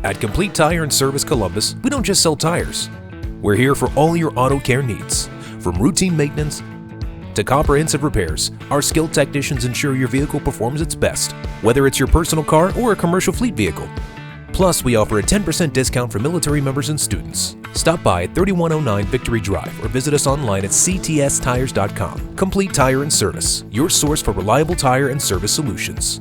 At Complete Tire and Service Columbus, we don't just sell tires. We're here for all your auto care needs. From routine maintenance to comprehensive repairs, our skilled technicians ensure your vehicle performs its best, whether it's your personal car or a commercial fleet vehicle. Plus, we offer a 10% discount for military members and students. Stop by at 3109 Victory Drive or visit us online at ctstires.com. Complete Tire and Service, your source for reliable tire and service solutions.